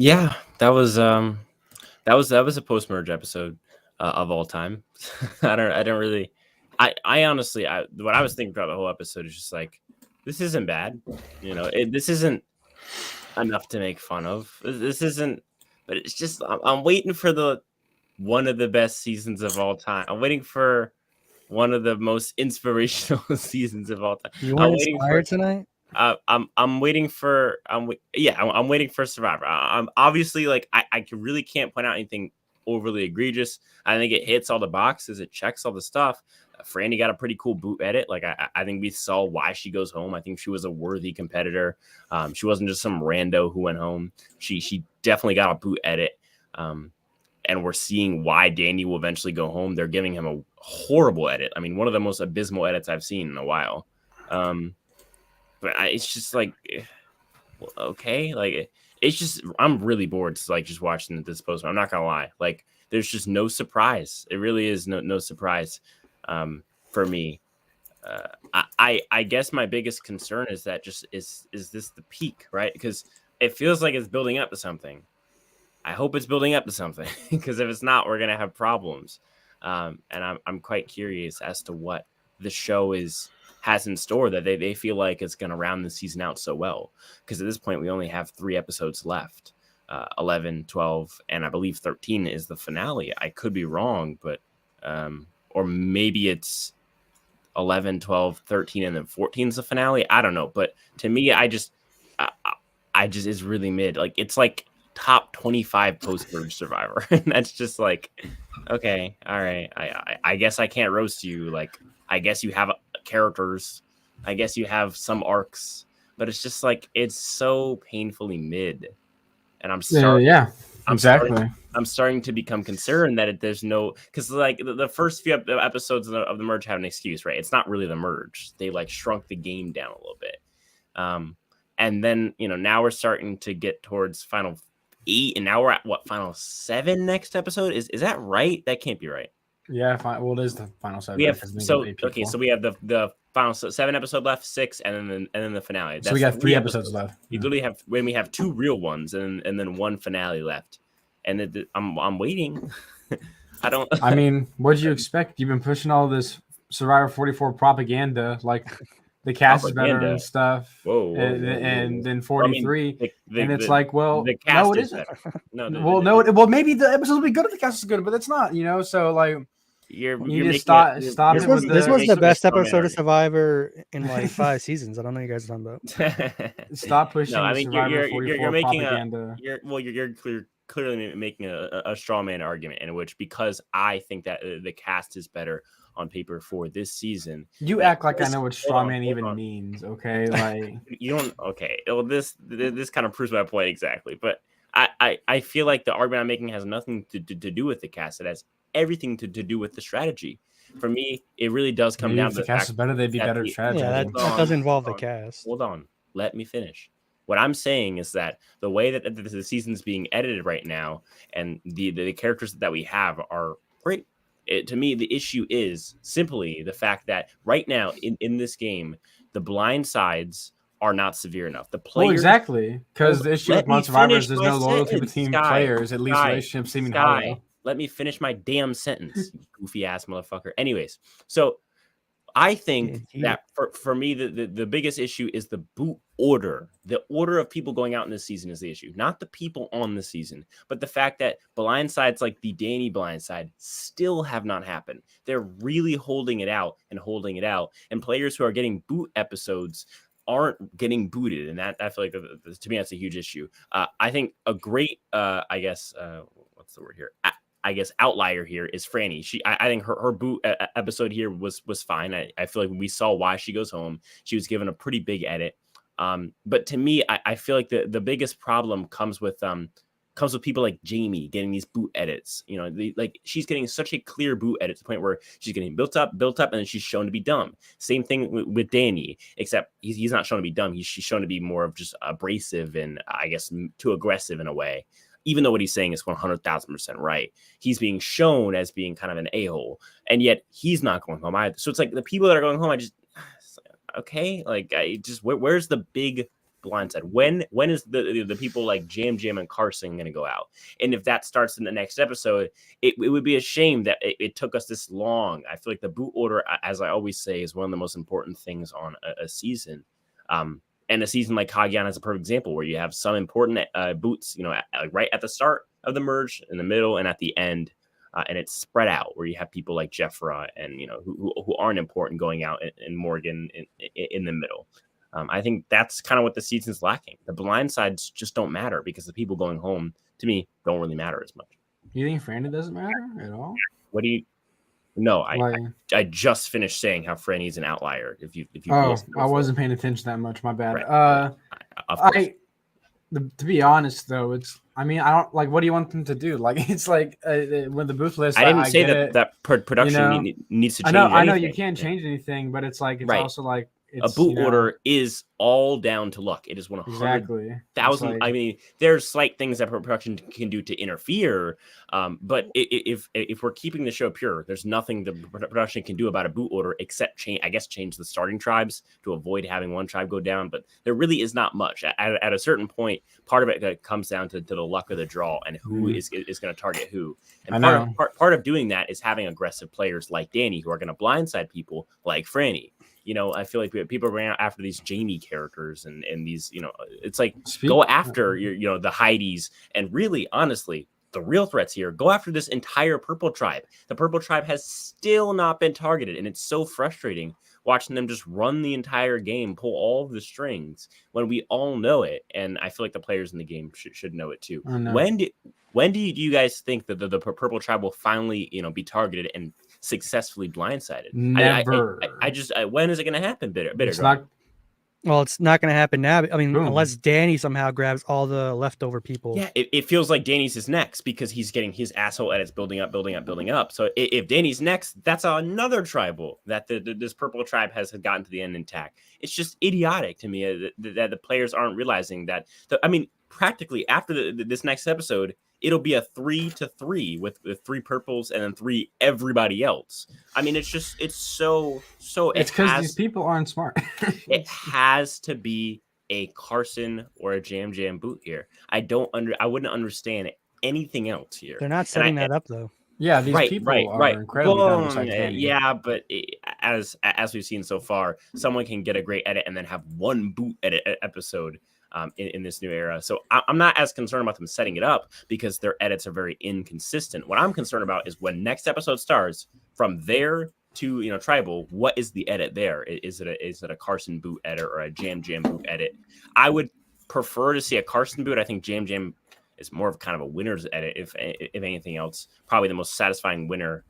Yeah, that was a post merge episode of all time. I don't really. I honestly, what I was thinking about the whole episode is just like, this isn't bad. This isn't enough to make fun of. This isn't. But it's just I'm waiting for the one of the best seasons of all time. I'm waiting for one of the most inspirational seasons of all time. You I'm weren't waiting for inspired tonight? I'm waiting for I'm waiting for Survivor. I'm obviously like I really can't point out anything overly egregious. I think it hits all the boxes. It checks all the stuff. Franny got a pretty cool boot edit. Like I think we saw why she goes home. I think she was a worthy competitor. She wasn't just some rando who went home. She definitely got a boot edit. And we're seeing why Danny will eventually go home. They're giving him a horrible edit. I mean, one of the most abysmal edits I've seen in a while. But it's just like, okay, like it's just I'm really bored. Like just watching this post. I'm not gonna lie. Like there's just no surprise. It really is no surprise for me. I guess my biggest concern is that just is this the peak, right? Because it feels like it's building up to something. I hope it's building up to something because if it's not, we're gonna have problems. And I'm quite curious as to what the show has in store that they feel like it's gonna round the season out so well. Because at this point, we only have 3 episodes left, 11, 12, and I believe 13 is the finale. I could be wrong, but or maybe it's 11, 12, 13, and then 14 is the finale. I don't know, but to me, I just it's really mid. Like it's like top 25 post-merge Survivor. And that's just like, okay, all right. I guess I can't roast you. Like, I guess you have characters. I guess you have some arcs. But it's just like, it's so painfully mid. And I'm starting. Yeah, exactly. I'm starting to become concerned that there's no, because like the first few episodes of the merge have an excuse, right? It's not really the merge. They like shrunk the game down a little bit. And then, now we're starting to get towards final 8, and now we're at what, final 7 next episode? Is that right? That can't be right. Yeah, well, it is the final 7. We have so we have the final 7 episode left, 6, and then the finale. So we got 3 episodes left. We literally have 2 real ones and then 1 finale left. And I'm waiting. I mean, what did you expect? You've been pushing all this Survivor 44 propaganda, like the cast is better and stuff. Whoa. And then 43, I mean, and it's like, well, the cast no, it isn't. No, well, maybe the episode will be good if the cast is good, but it's not, So like, you need to stop. This was the best episode of Survivor in like 5 seasons. I don't know what you guys are talking about. Stop pushing. No, I mean, Survivor you're making propaganda. You're clearly making a straw man argument in which, because I think that the cast is better on paper for this season. You act like I know what straw man even means, okay? Like you don't. Okay, well, this kind of proves my point exactly. But I feel like the argument I'm making has nothing to do with the cast. It has everything to do with the strategy. For me, it really does come down to the cast is better. They'd be better at strategy. Yeah, that does involve the cast. Hold on, let me finish. What I'm saying is that the way that the season's being edited right now, and the characters that we have are great. To me, the issue is simply the fact that right now in this game, the blind sides are not severe enough. The players, exactly, because the issue with Mod Survivors, there's no loyalty between players. At least relationships seem hollow. Let me finish my damn sentence, you goofy ass motherfucker. Anyways, so I think that for me, the biggest issue is the boot order. The order of people going out in this season is the issue, not the people on the season, but the fact that blindsides like the Danny blindside still have not happened. They're really holding it out, and players who are getting boot episodes aren't getting booted, and that I feel like to me that's a huge issue. I think a great, I guess, what's the word here? I guess outlier here is Franny. I think her boot episode here was fine. I feel like we saw why she goes home. She was given a pretty big edit. But to me, I feel like the biggest problem comes with people like Jamie getting these boot edits. Like she's getting such a clear boot edit to the point where she's getting built up, and then she's shown to be dumb. Same thing with Danny, except he's not shown to be dumb. She's shown to be more of just abrasive and I guess too aggressive in a way. Even though what he's saying is 100,000% right, he's being shown as being kind of an a-hole, and yet he's not going home either. So it's like the people that are going home, okay, like where's the big blindside? When is the people like Jam and Carson going to go out? And if that starts in the next episode, it would be a shame that it took us this long. I feel like the boot order, as I always say, is one of the most important things on a season. And a season like Kagiana is a perfect example where you have some important boots, right at the start of the merge, in the middle, and at the end. And it's spread out where you have people like Jeffra and, who aren't important going out, and Morgan in the middle. I think that's kind of what the season's lacking. The blind sides just don't matter because the people going home, to me, don't really matter as much. You think Franny doesn't matter at all? What do you? No, I just finished saying how Franny's an outlier. If you I wasn't paying attention that much. My bad. Right. To be honest though, I don't like. What do you want them to do? Like, it's like when the booth list. I didn't say that production needs to change. I know you can't change anything, but it's like also like. A boot order is all down to luck. It is 100,000. I mean, there's slight things that production can do to interfere, but if we're keeping the show pure, there's nothing the production can do about a boot order except change the starting tribes to avoid having one tribe go down. But there really is not much. At a certain point, part of it comes down to the luck of the draw and who is going to target who. And part of doing that is having aggressive players like Danny who are going to blindside people like Franny. I feel like people are going after these Jamie characters and these, it's like go after your, the Heidis, and really, honestly, the real threats here, go after this entire purple tribe. The purple tribe has still not been targeted, and it's so frustrating watching them just run the entire game, pull all of the strings when we all know it. And I feel like the players in the game should know it too. When do you guys think that the purple tribe will finally, be targeted and successfully blindsided? Never. When is it going to happen? It's not going to happen now. I mean, unless Danny somehow grabs all the leftover people. Yeah, it feels like Danny's is next because he's getting his asshole edits building up. So if Danny's next, that's another tribal that this purple tribe has gotten to the end intact. It's just idiotic to me that the players aren't realizing that. Practically after this next episode, it'll be a 3-3 with 3 purples and then 3 everybody else. I mean, it's so. It's because these people aren't smart. It has to be a Carson or a Jam boot here. I wouldn't understand anything else here. They're not setting that up though. Yeah, these people are incredibly yeah, but as we've seen so far, someone can get a great edit and then have one boot edit episode. In this new era. So I'm not as concerned about them setting it up because their edits are very inconsistent. What I'm concerned about is when next episode starts, from there to tribal, what is the edit there? Is it a Carson boot edit or a Jam boot edit? I would prefer to see a Carson boot. I think Jam is more of kind of a winner's edit, if anything else. Probably the most satisfying winner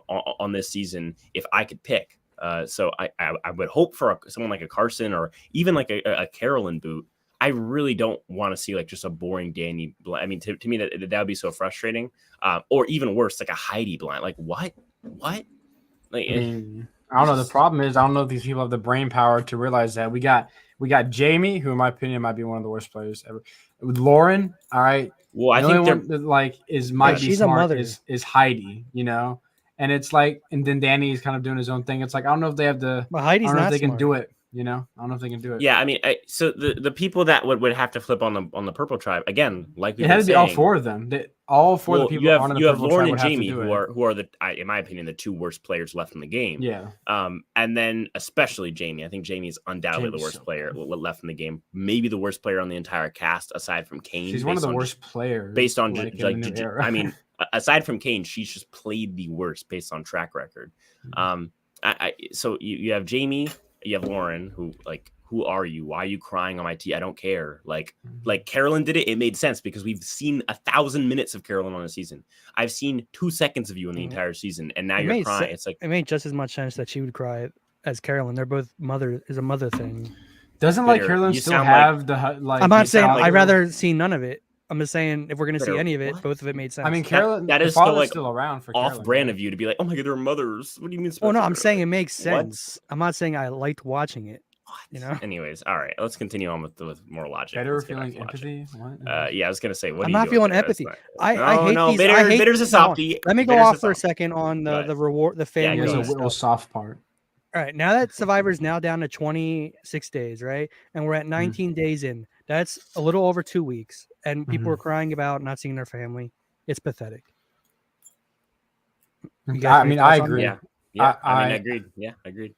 on this season if I could pick. So I would hope for someone like a Carson or even like a Carolyn boot. I really don't want to see like just a boring Danny. I mean, to me that would be so frustrating. Or even worse, like a Heidi blind. Like what? Like, I don't know. The problem is I don't know if these people have the brain power to realize that we got Jamie, who in my opinion might be one of the worst players ever. With Lauren, all right. Well, I think one that might be smart is Heidi, and it's like, and then Danny is kind of doing his own thing. It's like I don't know if they have the. But Heidi's I don't know not if they smart. can do it. I don't know if they can do it. Yeah, I mean, so the people that would have to flip on the purple tribe again, like it had to be all 4 of them. All 4 of the people on the you have purple Lauren tribe and Jamie who are the, in my opinion, the 2 worst players left in the game. Yeah. And then especially Jamie. I think Jamie is undoubtedly the worst player left in the game. Maybe the worst player on the entire cast aside from Kane. She's one of the worst players based on I mean, aside from Kane, she's just played the worst based on track record. So you have Jamie, you have Lauren, who are you? Why are you crying on my tea? I don't care. Like Carolyn did it. It made sense because we've seen 1,000 minutes of Carolyn on the season. I've seen 2 seconds of you in the entire season, and now you're crying. It's like it made just as much sense that she would cry as Carolyn. They're both mother thing. Doesn't Carolyn still have the like? I'm not saying I'd rather see none of it. I'm just saying if we're gonna see any of it, both of it made sense. I mean, Carolyn, that is still around for off-brand of you to be like, oh my god, they're mothers. What do you mean? Oh no, I'm saying it makes sense. I'm not saying I liked watching it. Anyways, all right, let's continue on with more logic. Better feeling empathy. What? Yeah, I was gonna say, I'm not feeling empathy. I hate these. Bitter's a softie. Let me go off for a second on the reward, the fan. Here's a soft part. All right, now that Survivor's now down to 26 days, right? And we're at 19 days in. That's a little over 2 weeks. And people are crying about not seeing their family. It's pathetic. I agree. Yeah. I mean, agreed. Yeah, agreed.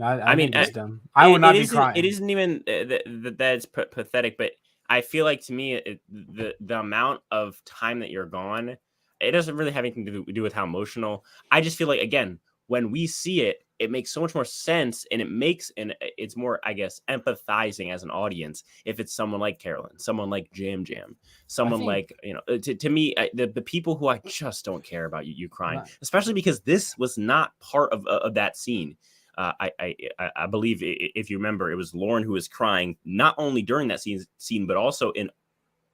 I mean, it's dumb. I would not be crying. It crying. isn't even that it's pathetic, but I feel like to me, the amount of time that you're gone, it doesn't really have anything to do with how emotional. I just feel like, again, when we see it, it makes so much more sense, and it's more, I guess, empathizing as an audience if it's someone like Carolyn, someone like Jam, someone like, to me, the people who I just don't care about you crying, especially because this was not part of that scene. I believe, if you remember, it was Lauren who was crying not only during that scene, but also in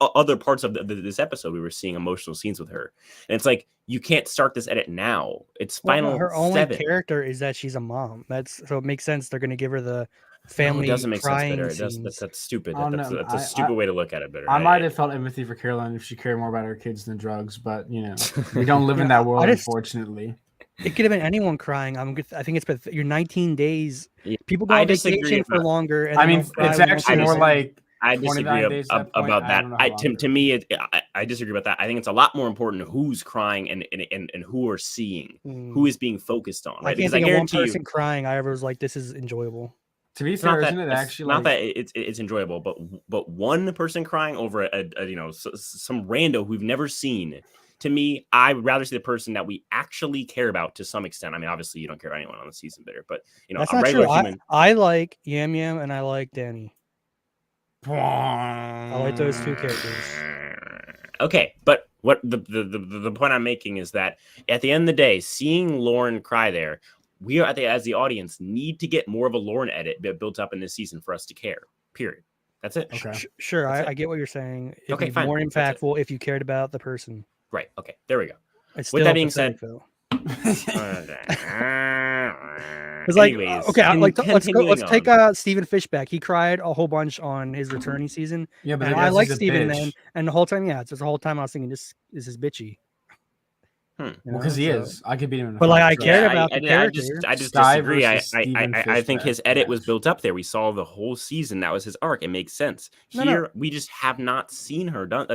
other parts of this episode. We were seeing emotional scenes with her, and it's like, you can't start this edit now. It's final. Her only character is that she's a mom. So it makes sense they're going to give her the family. No, it doesn't make sense. Bitter. That's stupid. That's a stupid way to look at it. Bitter. I might have felt empathy for Carolyn if she cared more about her kids than drugs, but we don't live in that world, unfortunately. It could have been anyone crying. I think it's you're 19 days. People go on vacation for longer. And I mean, it's actually more like. I disagree about that. To me, I disagree about that. I think it's a lot more important who's crying and who are seeing, who is being focused on. Right? I can't think of one person crying. I was like, this is enjoyable. To be fair, isn't it actually not that it's enjoyable, but one person crying over some rando we've never seen. To me, I would rather see the person that we actually care about to some extent. I mean, obviously, you don't care about anyone on the season, Bitter, but that's not true. Human. I like Yam Yam and I like Danny. I like those two characters. Okay, but what the point I'm making is that at the end of the day, seeing Lauren cry there, we are as the audience need to get more of a Lauren edit built up in this season for us to care. Period. That's it. Okay. Sure, I get what you're saying. It'd be more impactful if you cared about the person. Right. Okay. There we go. With that being said, it's like, okay, let's take Stephen Fishback. He cried a whole bunch on his returning season. Yeah, but I like Stephen then, and the whole time, it's the whole time I was thinking, this is bitchy. Well, because he is. I could beat him. But I cared about the character. I just disagree. I think his edit was built up there. We saw the whole season. That was his arc. It makes sense. Here, we just have not seen her done.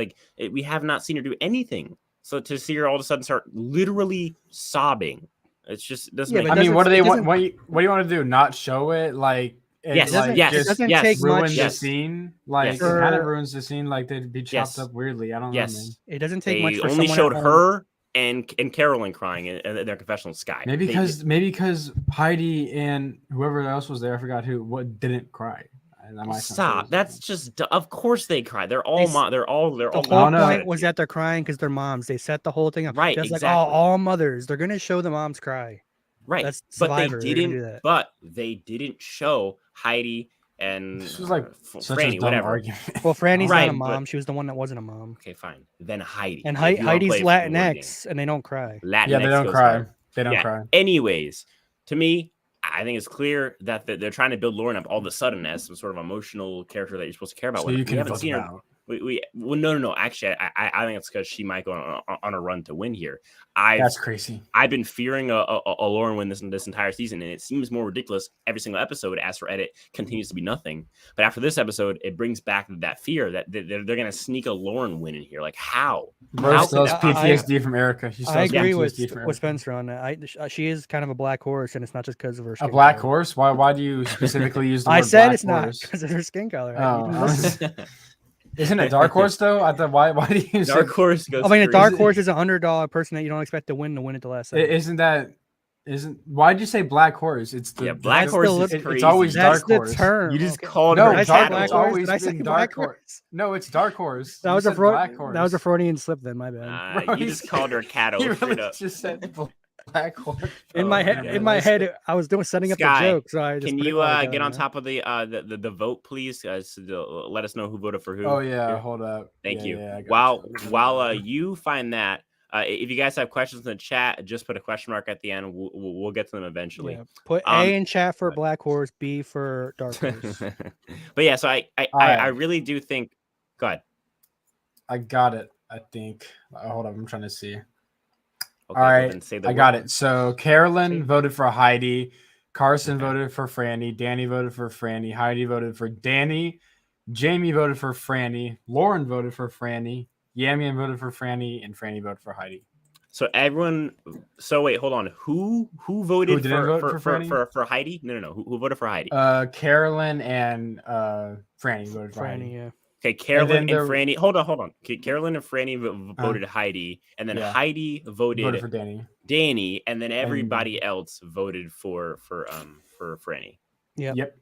We have not seen her do anything. So to see her all of a sudden start literally sobbing, it's just doesn't. I mean, what do they want? What do you want to do? Not show it? Yes. It doesn't take ruin much. The scene. It kind of ruins the scene. They'd be chopped up weirdly. I don't know. Man. It doesn't take much. They only showed her and Carolyn crying in their confessional sky. Maybe because Heidi and whoever else was there, I forgot who, didn't cry. Stop. That's just. Of course they cry. They're all. They're all. The whole point was that they're crying because they're moms. They set the whole thing up. Right. Just exactly. like all mothers, they're gonna show the moms cry. Right. That's Survivor. But they didn't. But they didn't show Heidi and this was like Franny, whatever. Argument. Well, Franny's not a mom. She was the one that wasn't a mom. Okay, fine. Then Heidi. And Heidi's Latinx, and they don't cry. They don't cry. They don't cry. Anyways, to me, I think it's clear that they're trying to build Lauren up all of a sudden as some sort of emotional character that you're supposed to care about. So you haven't seen her. No. Actually, I think it's because she might go on a run to win here. That's crazy. I've been fearing a Lauren win this entire season, and it seems more ridiculous every single episode as her edit continues to be nothing. But after this episode, it brings back that fear that they're going to sneak a Lauren win in here. Like how? Bro still has PTSD from Erica. I agree with Spencer on that. She is kind of a black horse, and it's not just because of her skin color. A black color. horse? Why do you specifically use the word I said black it's horse? Not because of her skin color. Isn't it dark horse though? Why do you use dark horse? Goes a dark horse is an underdog person that you don't expect to win at the last second. Why'd you say black horse? It's black horse is crazy. It's always dark horse. The term. You just called her dark horse. Always been dark horse. No, it's dark horse. That was a Freudian slip. Then my bad. You just called her cattle. You really just said black horse. In my head, I was setting up the joke. So I just can you get on top of the vote, please? Let us know who voted for who. Oh yeah, hold up. Thank you. While you find that. If you guys have questions in the chat, just put a question mark at the end. We'll get to them eventually. Yeah, put A in chat for Black Horse, B for Dark Horse. But yeah, so I really do think. Go ahead. I got it. I think. Hold on, I'm trying to see. Okay, all right, I got it. So Carolyn voted for Heidi. Carson voted for Franny. Danny voted for Franny. Heidi voted for Danny. Jamie voted for Franny. Lauren voted for Franny. Yamian voted for Franny, and Franny voted for Heidi. So everyone. So wait, hold on. Who voted for Heidi? No. Who voted for Heidi? Carolyn and Franny voted for Heidi. Yeah. Okay, Carolyn and Franny. Hold on. Okay, Carolyn and Franny voted Heidi, and then Heidi voted for Danny, and then everybody else voted for Franny. Yep.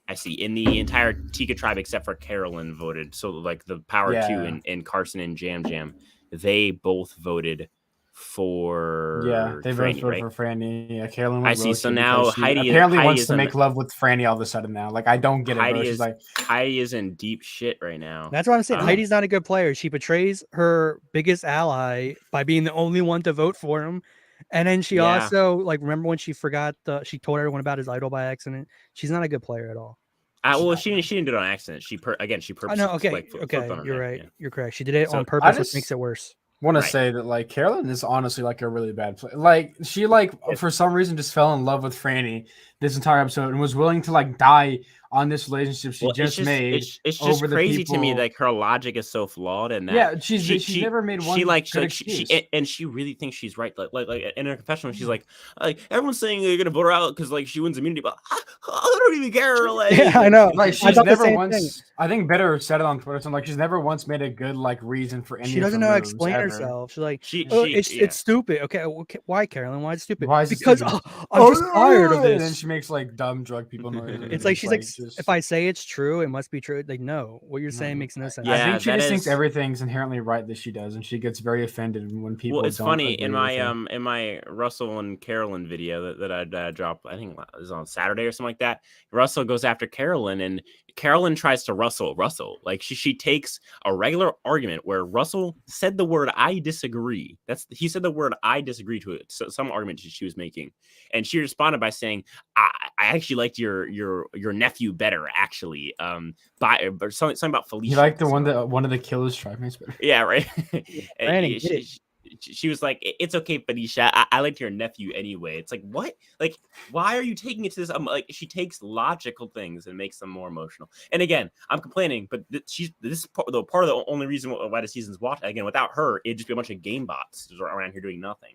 I see. In the entire Tika tribe, except for Carolyn, voted. So like the Power 2 and Carson and Jam, they both voted for they Franny, voted for Franny. Yeah, Carolyn. I see. So now Heidi apparently wants to make love with Franny all of a sudden now. Like I don't get it. Heidi is in deep shit right now. That's what I'm saying. Heidi's not a good player. She betrays her biggest ally by being the only one to vote for him. And then she also remember when she forgot she told everyone about his idol by accident. She's not a good player at all. She didn't do it on accident. She purposely. I know. Okay. You're right. Yeah. You're correct. She did it on purpose, which makes it worse. Want to say that Carolyn is honestly a really bad player. She for some reason just fell in love with Franny this entire episode and was willing to die on this relationship she made. It's just crazy to me her logic is so flawed and that she's never made one. She really thinks she's right. Like in her confessional, she's like everyone's saying they're gonna vote her out because she wins immunity, but I don't even care. I know. She's never once. I think Better said it on Twitter. So she's never once made a good reason for any. She doesn't know how to explain herself. She's it's stupid. Okay, why Carolyn? Why it's stupid? Because I'm just tired of this. And then she makes dumb drug people noises. It's she's if I say it's true, it must be true. No, what you're saying makes no sense. I think she just thinks everything's inherently right that she does, and she gets very offended when people. Well, it's funny in my Russell and Carolyn video that I dropped. I think it was on Saturday or something like that. Russell goes after Carolyn, and Carolyn tries to Russell. She takes a regular argument where Russell said the word "I disagree." He said the word "I disagree" to it. So some argument she was making, and she responded by saying, "I actually liked your nephew better, actually." Or something about Felicia. You like the one that one of the killers tried makes better. Yeah, right. She was like, "It's okay, Felicia. I liked your nephew anyway." It's what? Why are you taking it to this? She takes logical things and makes them more emotional. And again, I'm complaining, but this is part of the only reason why the season's watched. Again, without her, it'd just be a bunch of game bots around here doing nothing.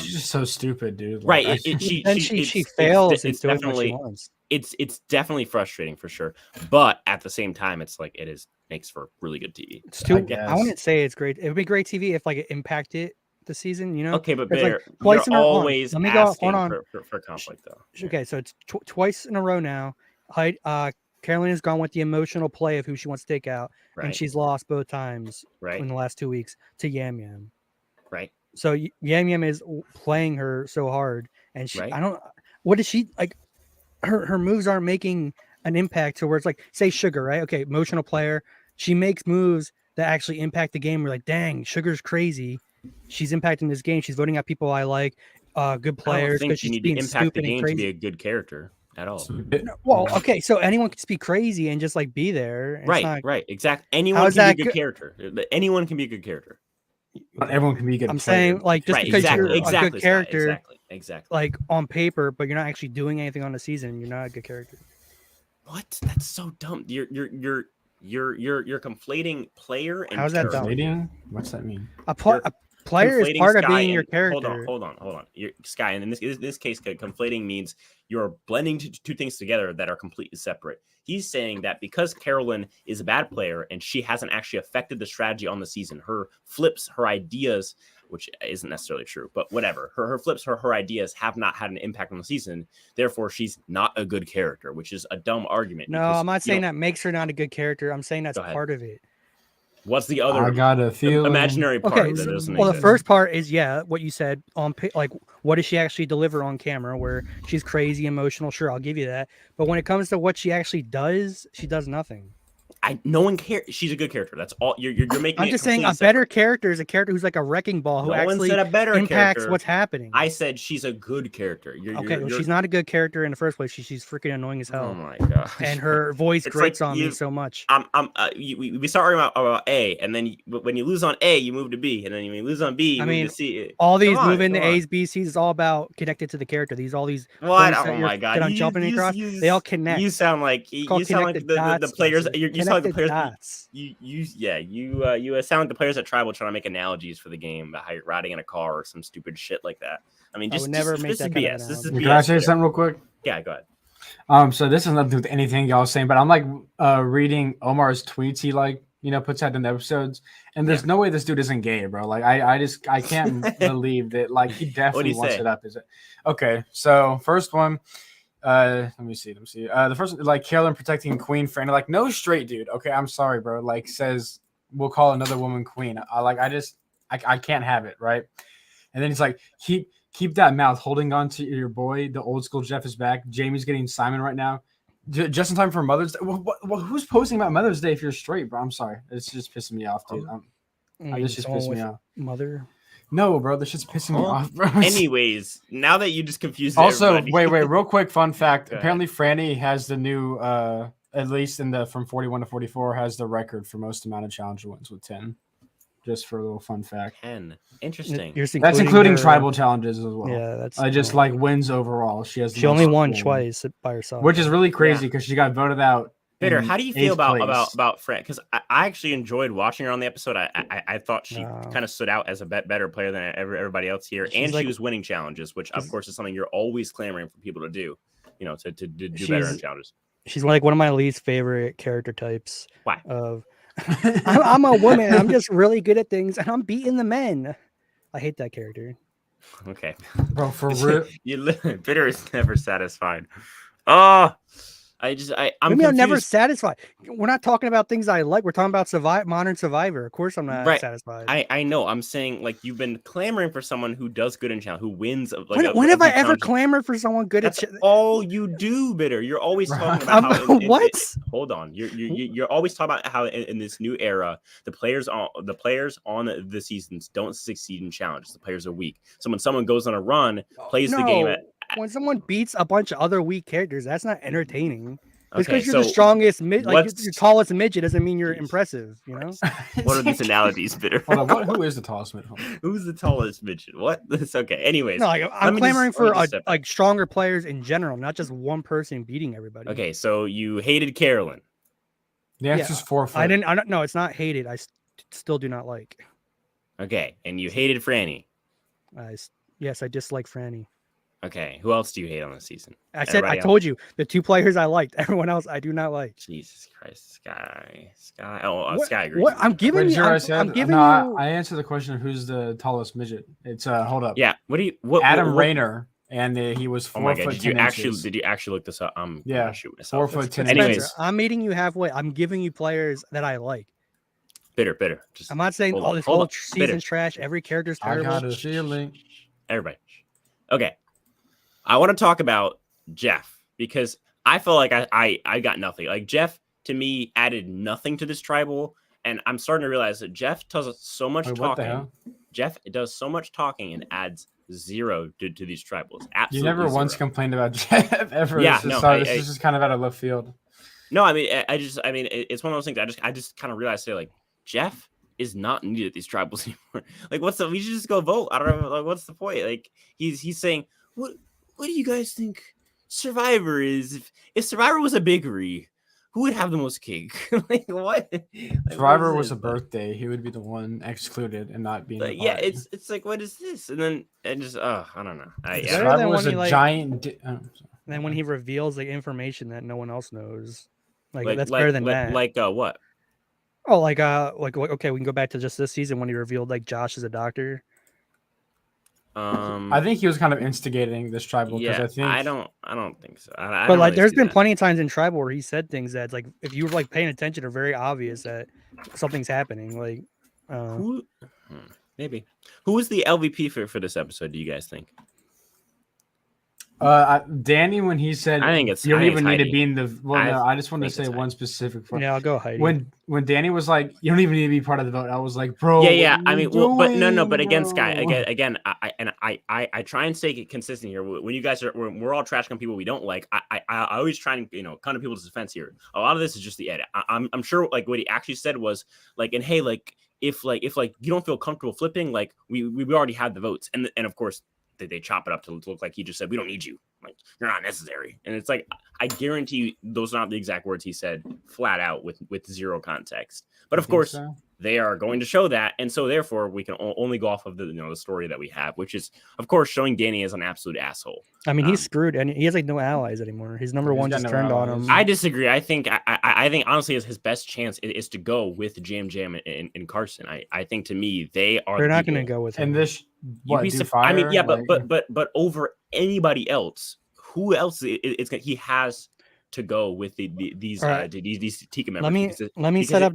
She's just so stupid, dude. Right? She fails. It's definitely. It's definitely frustrating for sure, but at the same time, makes for really good TV. I wouldn't say it's great. It would be great TV if it impacted the season, Okay, but you're always asking for conflict, though. Okay, so it's twice in a row now. Carolyn has gone with the emotional play of who she wants to take out, and she's lost both times in the last 2 weeks to Yam Yam. Right. So Yam Yam is playing her so hard, and I don't. What is she like? Her moves aren't making an impact to where it's say Sugar, right? Okay, emotional player. She makes moves that actually impact the game. We're dang, Sugar's crazy. She's impacting this game. She's voting out people I like, good players. Because she's being impact the game to be a good character at all. Well, okay, so anyone can just be crazy and just be there. Right, exactly. Anyone can be a good character. Anyone can be a good character. Not everyone can be a good. I'm saying just because you're a good character, exactly, on paper, but you're not actually doing anything on the season, you're not a good character. What? That's so dumb. You're conflating player and how's that dumb? What's that mean? A player is part of being your character. Hold on. Sky, and in this case, conflating means you're blending two things together that are completely separate. He's saying that because Carolyn is a bad player and she hasn't actually affected the strategy on the season, her flips, her ideas, which isn't necessarily true, but whatever, her flips, her ideas have not had an impact on the season. Therefore, she's not a good character, which is a dumb argument. No, I'm not saying that makes her not a good character. I'm saying that's part of it. What's the other? I got a feeling imaginary part. Okay, the first part is what you said on what does she actually deliver on camera? Where she's crazy, emotional. Sure, I'll give you that. But when it comes to what she actually does, she does nothing. no one cares. She's a good character. That's all. You're making. I'm just saying a better character is a character who's like a wrecking ball who actually impacts what's happening. I said she's a good character. She's not a good character in the first place. She's freaking annoying as hell. Oh my god! And her voice grates on me so much. We start arguing about A, and then when you lose on A, you move to B, and then when you lose on B, you move to C. All these move into A's, B's, C's is all about connected to the character. All these. What? Oh my god! That I'm jumping across. They all connect. You sound like the players. You sound like the players. You sound like the players at Tribal trying to make analogies for the game about how you're riding in a car or some stupid shit like that. I mean, just never make that kind of BS. This is BS. Can I say something real quick? Yeah, go ahead. So this has nothing to do with anything y'all saying, but I'm like reading Omar's tweets. He puts out in the episodes, and there's no way this dude isn't gay, bro. Like I can't believe that. Like he definitely wants it up. Is it okay? So first one. Let me see. The first, like, Carolyn protecting Queen Franny, like, no straight dude. Okay, I'm sorry, bro. Like, says we'll call another woman queen. I can't have it, right? And then he's like, keep that mouth, holding on to your boy. The old school Jeff is back. Jamie's getting Simon right now, just in time for Mother's Day. Well, who's posting about Mother's Day if you're straight, bro? I'm sorry, it's just pissing me off, dude. This just pissed me off. Mother. No, bro, this shit's pissing me off, bro. Anyways, now that you just confused everybody. wait, real quick fun fact. Apparently Franny has the new at least from 41 to 44 has the record for most amount of challenge wins with 10. Just for a little fun fact. 10. Interesting. That's including tribal challenges as well. Yeah, that's just like wins overall. She only won twice by herself. Which is really crazy because she got voted out. Bitter, how do you feel about Fran? Because I actually enjoyed watching her on the episode. I thought she kind of stood out as a better player than everybody else here, and she was winning challenges, which of course is something you're always clamoring for people to do. To do better in challenges. She's like one of my least favorite character types. Why? I'm a woman. I'm just really good at things, and I'm beating the men. I hate that character. Okay, bro, for real. Bitter is never satisfied. Oh. I'm never satisfied. We're not talking about things I like. We're talking about Modern Survivor. Of course, I'm not satisfied. I know. I'm saying like you've been clamoring for someone who does good in challenge, who wins. When have I ever clamored for someone good at challenge? All you do, Bitter. You're always talking about how hold on. You're always talking about how in this new era, the players on the seasons don't succeed in challenges. The players are weak. So when someone goes on a run, plays the game when someone beats a bunch of other weak characters, that's not entertaining. Just because you're the strongest, your tallest midget doesn't mean you're impressive. What are these analogies, Bitter? Hold on, who is the tallest midget? Who's the tallest midget? What? That's okay. Anyways, no, I'm clamoring for stronger players in general, not just one person beating everybody. Okay, so you hated Carolyn. The answer's 4 foot. I don't. No, it's not hated. I still do not like. Okay, and you hated Franny. Yes, I dislike Franny. Okay, who else do you hate on this season? I told you the 2 players I liked. Everyone else I do not like. Jesus Christ, Sky. Sky agrees. What I'm giving you? I answered the question of who's the tallest midget. It's hold up. Yeah. Adam Rayner, and he was 4 foot. Did you actually look this up? I'm shoot myself. 4 foot 10 inches. Anyways, I'm meeting you halfway. I'm giving you players that I like. Bitter. I'm not saying this whole season's trash. Every character's terrible. I got a feeling. Everybody. Okay. I want to talk about Jeff because I feel like I got nothing. Like Jeff to me added nothing to this tribal, and I'm starting to realize that Jeff does so much talking. Jeff does so much talking and adds 0 to these tribals. Absolutely, you never once complained about Jeff ever. Yeah, this is just kind of out of left field. No, I mean, it's one of those things. I just kind of realized like Jeff is not needed at these tribals anymore. Like, we should just go vote. I don't know. Like, what's the point? Like, he's saying What do you guys think Survivor is? If Survivor was a bakery, who would have the most cake? Like what? Survivor was a birthday. He would be the one excluded and not being. Yeah, it's like what is this? And then I don't know. Survivor was a giant. Then when he reveals the information that no one else knows, that's better than that. Like what? Oh, okay, we can go back to just this season when he revealed like Josh is a doctor. I think he was kind of instigating this tribal because I don't think so. But like, there's been plenty of times in tribal where he said things that's like, if you were like paying attention, are very obvious that something's happening. Like, maybe who was the LVP for this episode? Do you guys think? Danny, when he said, I think it's you don't even need to Heidi. be in the. Well, no, I just want to say one specific. Yeah, I'll go Heidi. When Danny was like, you don't even need to be part of the vote. I was like, bro. Yeah. I mean, but again, bro? Sky, again, I try and stay consistent here. When you guys we're all trashing on people we don't like. I always try and come to people's defense here. A lot of this is just the edit. I'm sure like what he actually said was like, and hey, like if you don't feel comfortable flipping, like we already had the votes, and of course they chop it up to look like he just said we don't need you, like you're not necessary, and it's like I guarantee you those are not the exact words he said flat out with zero context. But of course they are going to show that, and so therefore we can only go off of the the story that we have, which is of course showing Danny as an absolute asshole. I mean, he's screwed, and he has like no allies anymore. His number one just turned on him. I disagree. I think honestly his best chance is to go with Jam and Carson. I think to me they're not going to go with him. And this, I mean, yeah, but over anybody else, who else he has to go with these Tika members. Let me set up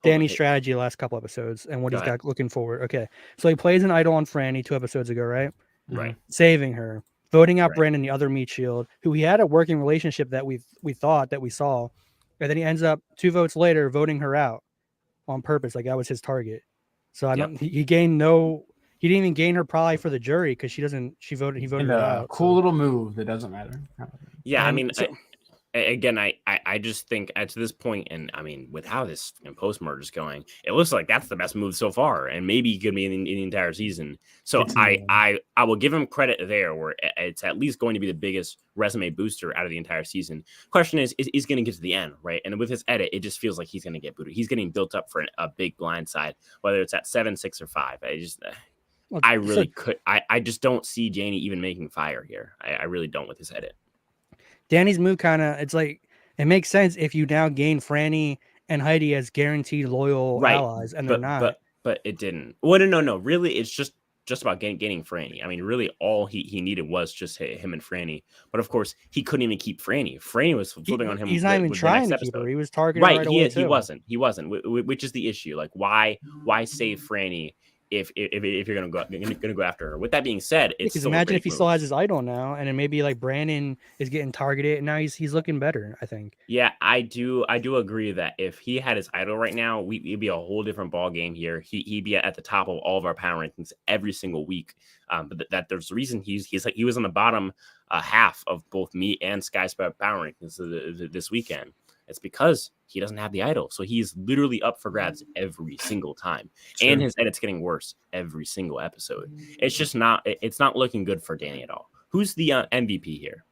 Danny's strategy the last couple episodes and what he's got looking forward. Okay, so he plays an idol on Franny 2 episodes ago, right? Right. Saving her, voting out Brandon, the other meat shield, who he had a working relationship that we thought that we saw, and then he ends up 2 votes later voting her out on purpose, like that was his target. So I don't. He gained no. He didn't even gain her probably for the jury because he voted her out. Cool little move that doesn't matter. Yeah, I mean. Again, I just think at this point, and I mean, with how this post merge is going, it looks like that's the best move so far, and maybe it could be in the entire season. So I will give him credit there, where it's at least going to be the biggest resume booster out of the entire season. Question is going to get to the end, right? And with his edit, it just feels like he's going to get booted. He's getting built up for a big blind side, whether it's at 7, 6, or 5. I just don't see Danny even making fire here. I really don't with his edit. Danny's move it's like it makes sense if you now gain Franny and Heidi as guaranteed loyal allies, and they're not. But it didn't. Well, no. Really, it's just about gaining Franny. I mean, really, all he needed was just him and Franny. But of course, he couldn't even keep Franny. Franny was flipping on him. He's not even trying to keep her. He was targeting right away too. He wasn't. Which is the issue. Like, why save Franny? If you're gonna go after her. With that being said, it's imagine if he still has his idol now, and then maybe like Brandon is getting targeted, and now he's looking better. I think. Yeah, I do agree that if he had his idol right now, it'd be a whole different ball game here. He'd be at the top of all of our power rankings every single week. But that there's a reason he was on the bottom half of both me and Sky's power rankings this weekend. It's because he doesn't have the idol. So he's literally up for grabs every single time. Sure. And his edit's getting worse every single episode. It's just it's not looking good for Danny at all. Who's the MVP here?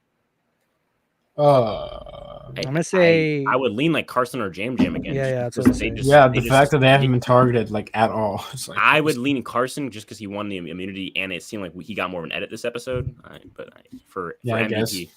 I'm going to say... I would lean like Carson or Jam again. Yeah, the fact that they haven't been targeted like at all. Like, I would lean Carson just because he won the immunity and it seemed like he got more of an edit this episode. But for MVP,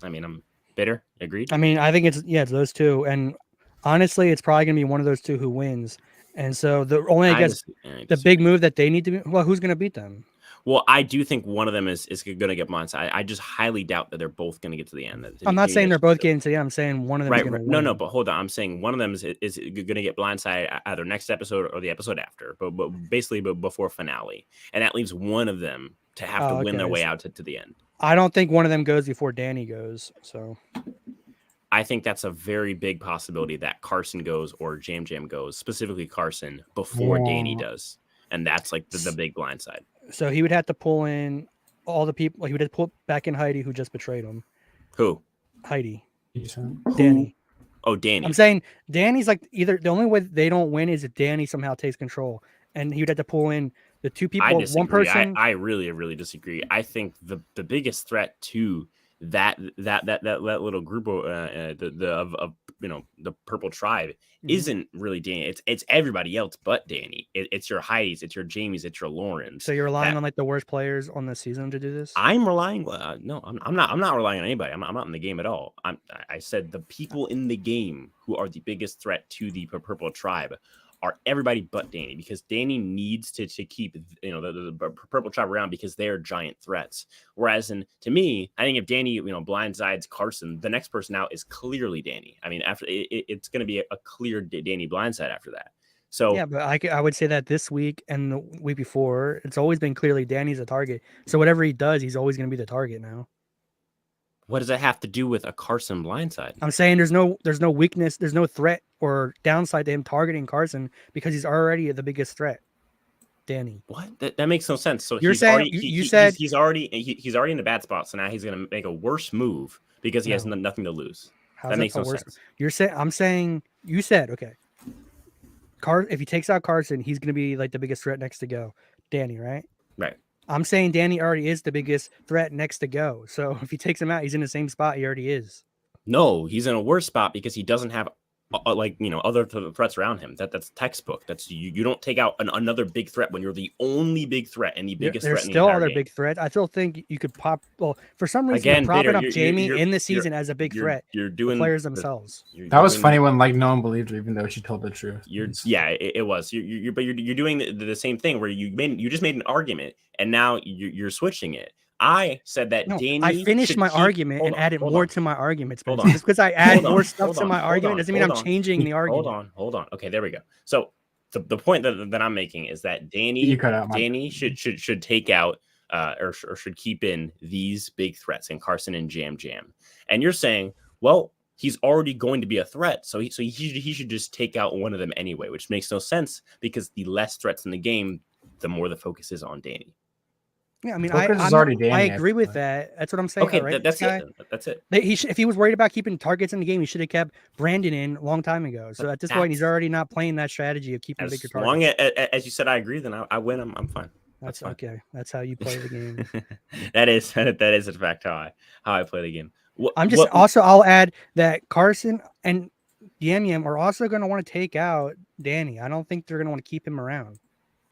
I mean, I'm bitter. Agreed. I mean, I think it's those two, and honestly, it's probably gonna be one of those two who wins. And so the only the big move that they need to be who's gonna beat them? Well, I do think one of them is gonna get blindside. I just highly doubt that they're both gonna get to the end. I'm not saying they're both getting to the end. I'm saying one of them is gonna win. No, but hold on. I'm saying one of them is gonna get blindside either next episode or the episode after, but basically before finale, and that leaves one of them to have to win their way out to the end. I don't think one of them goes before Danny goes. So I think that's a very big possibility that Carson goes or Jam goes, specifically Carson, before Danny does. And that's like the big blind side. So he would have to pull in all the people. He would have to pull back in Heidi, who just betrayed him. Who? Heidi. Danny. Oh, Danny. I'm saying Danny's like either the only way they don't win is if Danny somehow takes control. And he would have to pull in the two people, one person. I really disagree. I think the biggest threat to that little group of the purple tribe isn't really Danny. It's everybody else but Danny. It's your Heidi's, it's your Jamie's, it's your Laurens. So you're relying on like the worst players on the season to do this? I'm relying. No, I'm not relying on anybody. I'm not in the game at all. I said the people in the game who are the biggest threat to the purple tribe are everybody but Danny, because Danny needs to keep the purple tribe around because they're giant threats. Whereas to me, I think if Danny blindsides Carson, the next person out is clearly Danny. I mean, after it's going to be a clear Danny blindside after that. So yeah, but I would say that this week and the week before, it's always been clearly Danny's a target. So whatever he does, he's always going to be the target now. What does that have to do with a Carson blindside? I'm saying there's no weakness, there's no threat or downside to him targeting Carson because he's already the biggest threat. Danny, what? That makes no sense. So you're he's saying already, you said he's already in a bad spot. So now he's gonna make a worse move because he has nothing to lose. That makes no sense. You're saying I'm saying you said okay. If he takes out Carson, he's gonna be like the biggest threat next to go. Danny, right? Right. I'm saying Danny already is the biggest threat next to go. So if he takes him out, he's in the same spot he already is. No, he's in a worse spot because he doesn't have other threats around him. That's textbook. That's you don't take out another big threat when you're the only big threat and the biggest threat in the entire game. There's still other big threats. I still think you could pop. Well, for some reason, again, propping up Jamie in the season as a big threat. You're doing the players themselves. That was funny when no one believed her, even though she told the truth. It was. But you're doing the same thing where you just made an argument and now you're switching it. I said that Danny. I finished my argument and added more to my arguments. Just because I add more stuff to my argument doesn't mean I'm changing the argument. Hold on. Okay, there we go. So the point that I'm making is that Danny should take out or should keep in these big threats in Carson and Jam. And you're saying, well, he's already going to be a threat, so he should just take out one of them anyway, which makes no sense because the less threats in the game, the more the focus is on Danny. Yeah, I mean, I agree with that. That's what I'm saying. Okay, right? That's it. That's it. If he was worried about keeping targets in the game, he should have kept Brandon in a long time ago. So at this point, he's already not playing that strategy of keeping bigger targets. As long as you said I agree, then I win. I'm fine. That's okay. That's how you play the game. that is in fact how I play the game. I'll add that Carson and Yam are also going to want to take out Danny. I don't think they're going to want to keep him around.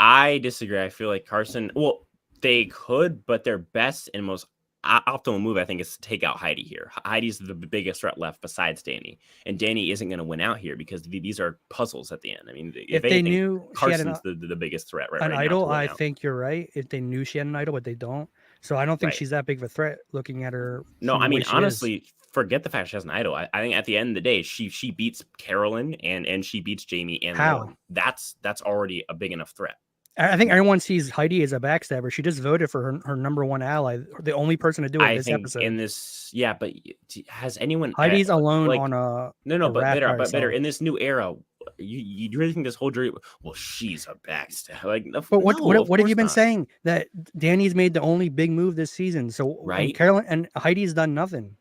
I disagree. I feel like Carson. Well, they could, but their best and most optimal move, I think, is to take out Heidi here. Heidi's the biggest threat left besides Danny, and Danny isn't going to win out here because these are puzzles at the end. I mean, if they knew Carson's the biggest threat right idol, now I think you're right. If they knew she had an idol, but they don't, so I don't think she's that big of a threat. Looking at her, no, I mean honestly, forget the fact she has an idol. I think at the end of the day, she beats Carolyn and she beats Jamie and Lauren. That's already a big enough threat. I think everyone sees Heidi as a backstabber. She just voted for her number one ally, the only person to do it this episode. In this, but has anyone? Heidi's alone on a but better in this new era. You really think this whole jury? Well, she's a backstabber. But what have you been saying? That Danny's made the only big move this season. So right, Carolyn and Heidi's done nothing.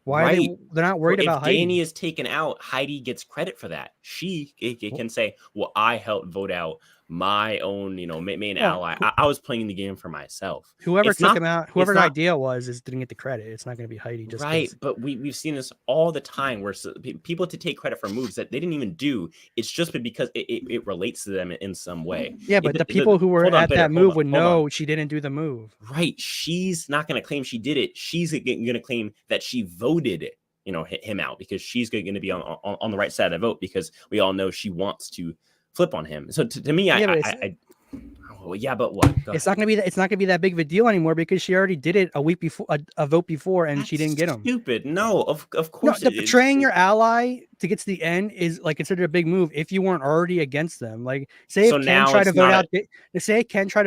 Why are they're not worried about Heidi? If Danny is taken out, Heidi gets credit for that. She can say, "Well, I helped vote out my own, main ally. I was playing the game for myself." Whoever took him out, whoever the idea didn't get the credit. It's not going to be Heidi. Just right, but we've seen this all the time where people to take credit for moves that they didn't even do. It's just because it relates to them in some way. Yeah, but the people who were at that move would know she didn't do the move. Right. She's not going to claim she did it. She's going to claim that she voted him out because she's going to be on the right side of the vote because we all know she wants to flip on him. So to me, but what? It's not gonna be that big of a deal anymore because she already did it a week before, a vote before, and she didn't get him. Stupid. No, of course. No, betraying your ally to get to the end is considered a big move if you weren't already against them. Say Ken tried to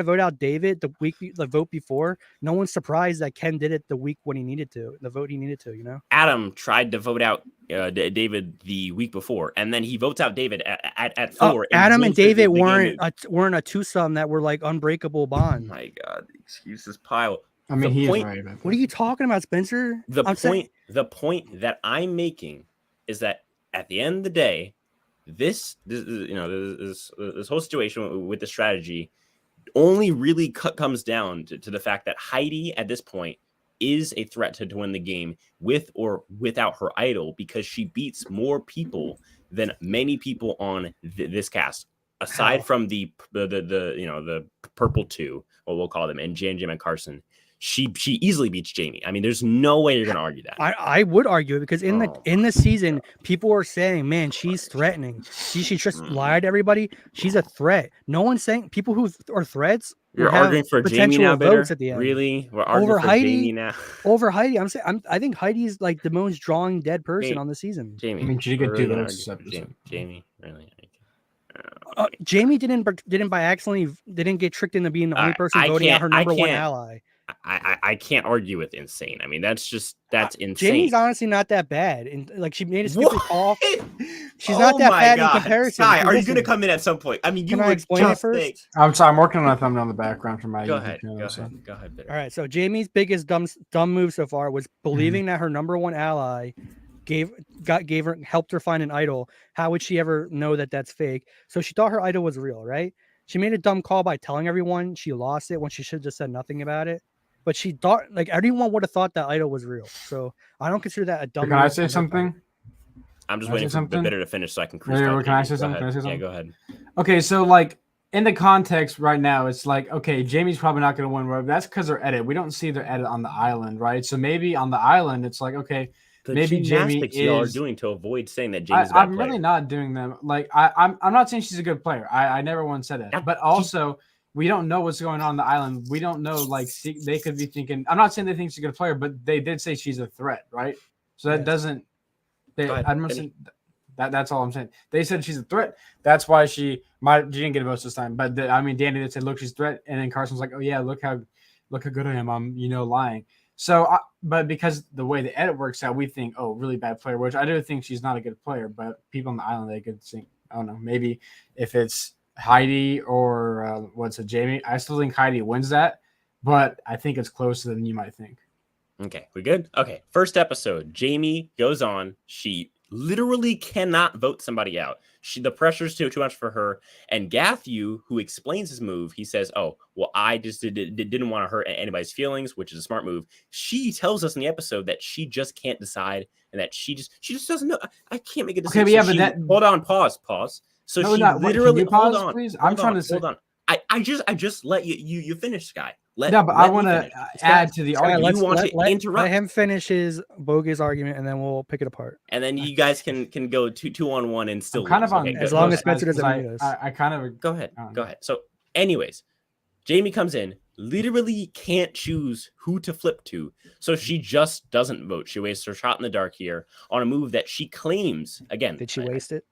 vote out David the vote before. No one's surprised that Ken did it the week when he needed to, the vote he needed to. Adam tried to vote out David the week before, and then he votes out David at 4. Adam and David weren't a twosome that were unbreakable bond. Oh my God, the excuses pile. I mean, he is right. What are you talking about, Spencer? The point that I'm making is that at the end of the day, this whole situation with the strategy only really comes down to the fact that Heidi at this point is a threat to win the game with or without her idol because she beats more people than many people on this cast. Aside from the purple two, what we'll call them, and Jam and Carson, she easily beats Jamie. I mean, there's no way you're going to argue that. I would argue it because in the season, people are saying, "Man, she's threatening. She just lied to everybody. She's a threat." No one's saying people who are threats. You're arguing for Jamie now, votes at the end. Really? We're arguing over for Heidi Jamie now. Over Heidi, I think Heidi's the most drawing dead person on the season. Jamie. I mean, she could do that. Jamie, really. Jamie didn't by accident didn't get tricked into being the only person voting out her number one ally. I can't argue with insane. I mean, that's insane. Jamie's honestly not that bad, and like she made a stupid call. She's not that bad in comparison. Sky, are you going to come in at some point? I mean, can I explain it first? I'm sorry, I'm working on a thumbnail in the background for my. Go ahead. Bitter. All right, so Jamie's biggest dumb move so far was believing that her number one ally helped her find an idol. How would she ever know that that's fake? So she thought her idol was real, right? She made a dumb call by telling everyone she lost it when she should have just said nothing about it. But she thought, like, everyone would have thought that idol was real. So I don't consider that a dumb. Can I say something? I'm just waiting for Bitter to finish so I can. Can I say something? Yeah, go ahead. Okay, so like in the context right now, it's like, okay, Jamie's probably not going to win. Right? That's because their edit. We don't see their edit on the island, right? So maybe on the island, it's like, okay, maybe Jamie is. Y'all are doing to avoid saying that Jamie's a bad I'm player. really not doing them. Like I'm not saying she's a good player. I never once said that. But also, we don't know what's going on the island. We don't know. Like they could be thinking. I'm not saying they think she's a good player, but they did say she's a threat, right? So that doesn't. I'm not saying that. That's all I'm saying. They said she's a threat. That's why she didn't get a vote this time. But Danny did say, look, she's a threat, and then Carson's like, oh yeah, look how good I am. I'm lying. So, but because the way the edit works out, we think, oh, really bad player, which I do think she's not a good player, but people on the island, they could think, I don't know, maybe if it's Heidi or Jamie, I still think Heidi wins that, but I think it's closer than you might think. Okay, we good? Okay, first episode, Jamie goes on. She literally cannot vote somebody out. The pressure's too much for her. And Gathew, who explains his move, he says, oh, well, I just didn't want to hurt anybody's feelings, which is a smart move. She tells us in the episode that she just can't decide and that she just doesn't know. I can't make a decision. Okay, but yeah, but hold on, pause. So no, she literally pause, hold on, please. I'm trying to hold on. I just let you finish, Sky. But I want to add to the argument. You want to interrupt? Let him finish his bogus argument, and then we'll pick it apart. And then you guys can go 2-on-1 and still kind of on as long as Spencer doesn't mute us. I kind of go ahead. So, anyways, Jamie comes in, literally can't choose who to flip to, so she just doesn't vote. She wastes her shot in the dark here on a move that she claims again. Did she waste it?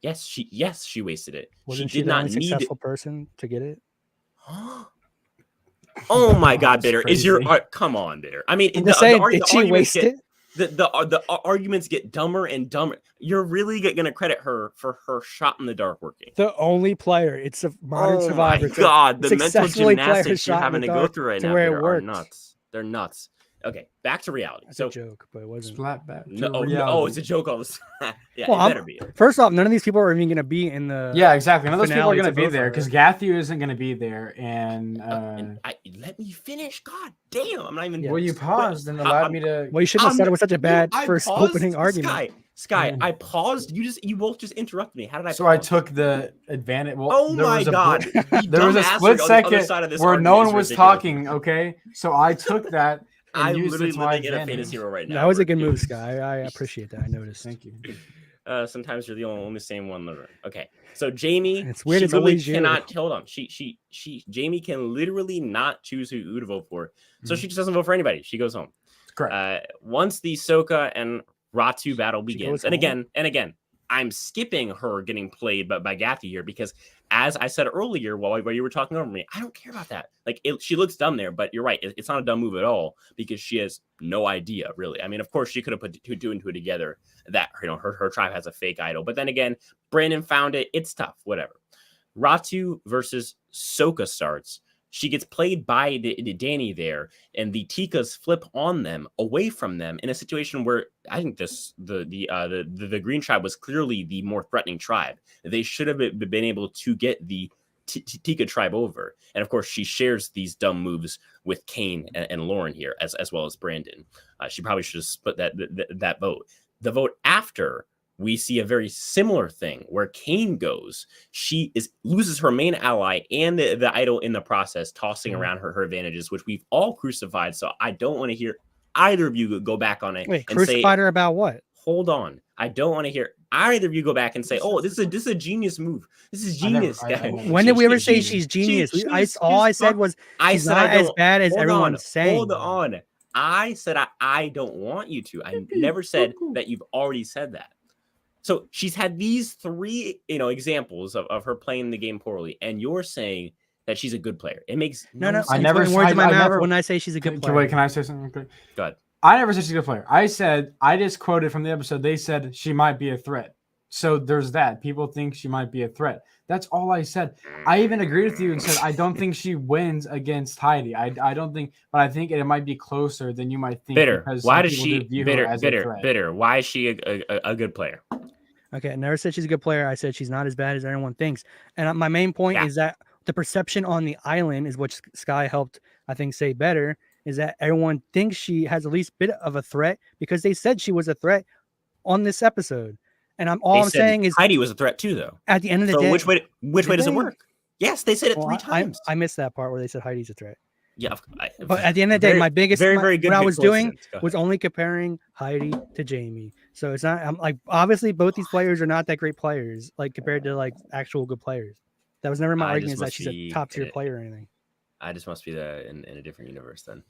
Yes, she wasted it. Wasn't she did not need successful person to get it. Oh my God, Bitter! Is your come on, Bitter? I mean, did she waste it? The arguments get dumber and dumber. You're really gonna credit her for her shot in the dark working. The only player. It's a modern survivor. Oh my God, the mental gymnastics you're having to go through right now are nuts. They're nuts. Okay, back to reality. That's a joke, but it wasn't. Flat back. No, it's a joke all the time. Yeah, well, it better be. First off, none of these people are even going to be in the. Yeah, exactly. None of those people are going to be there because Gathew isn't going to be there, and let me finish. God damn, I'm not even. Well, you paused and allowed me to. Well, you shouldn't have said it was such a bad first opening argument. Sky, I paused. You both just interrupted me. How did I? So pause? I took the advantage. Well, oh my God! There was a split second where no one was talking. Okay, so I took that. I literally living in a fantasy hero right now. That was a good move, Sky. I appreciate that. I noticed. Thank you. Sometimes you're the only same one in the room. Okay, so Jamie, it's weird. It's always you. Hold on. Jamie can literally not choose who to vote for, so she just doesn't vote for anybody. She goes home. Correct. Once the Sokka and Ratu battle begins, and again, I'm skipping her getting played by Gathew here because, as I said earlier, while you were talking over me, I don't care about that. Like, she looks dumb there, but you're right. It's not a dumb move at all because she has no idea, really. I mean, of course, she could have put two and two together that, her tribe has a fake idol. But then again, Brandon found it. It's tough. Whatever. Ratu versus Sokka starts. She gets played by Danny there, and the Tikas flip on them, away from them, in a situation where I think the Green tribe was clearly the more threatening tribe. They should have been able to get the Tika tribe over. And of course, she shares these dumb moves with Kane and Lauren here, as well as Brandon. She probably should have split that vote. The vote after, we see a very similar thing where Kane goes. She loses her main ally and the idol in the process, tossing around her advantages, which we've all crucified. So I don't want to hear either of you go back on it. Wait, and crucified her about what? Hold on. I don't want to hear either of you go back and say, "Oh, this is a genius move. This is genius." When did we ever say she's genius? All I said was she's not as bad as everyone's saying. Hold on. I said I don't want you to. I never said that you've already said that. So she's had these three, examples of her playing the game poorly, and you're saying that she's a good player. It makes no. sense. I never words in my mouth when I say she's a good player. Wait, can I say something? Go ahead. I never said she's a good player. I just quoted from the episode. They said she might be a threat. So there's that. People think she might be a threat. That's all I said. I even agreed with you and said I don't think she wins against Heidi. I don't think, but I think it might be closer than you might think. Bitter. Why does she view her as a threat? Bitter. Why is she a good player? Okay, I never said she's a good player. I said she's not as bad as everyone thinks. And my main point is that the perception on the island is what Sky helped, I think, say better, is that everyone thinks she has at least a bit of a threat because they said she was a threat on this episode. And I'm saying is Heidi was a threat too, though. At the end of the day, which way does it work? Yes, they said it 3 times. I missed that part where they said Heidi's a threat. Yeah, but at the end of the day, my biggest what I was doing was only comparing Heidi to Jamie. So it's not. I'm like, obviously both these players are not that great players, like compared to like actual good players. That was never my argument that she's a top tier player or anything. I just must be in a different universe then.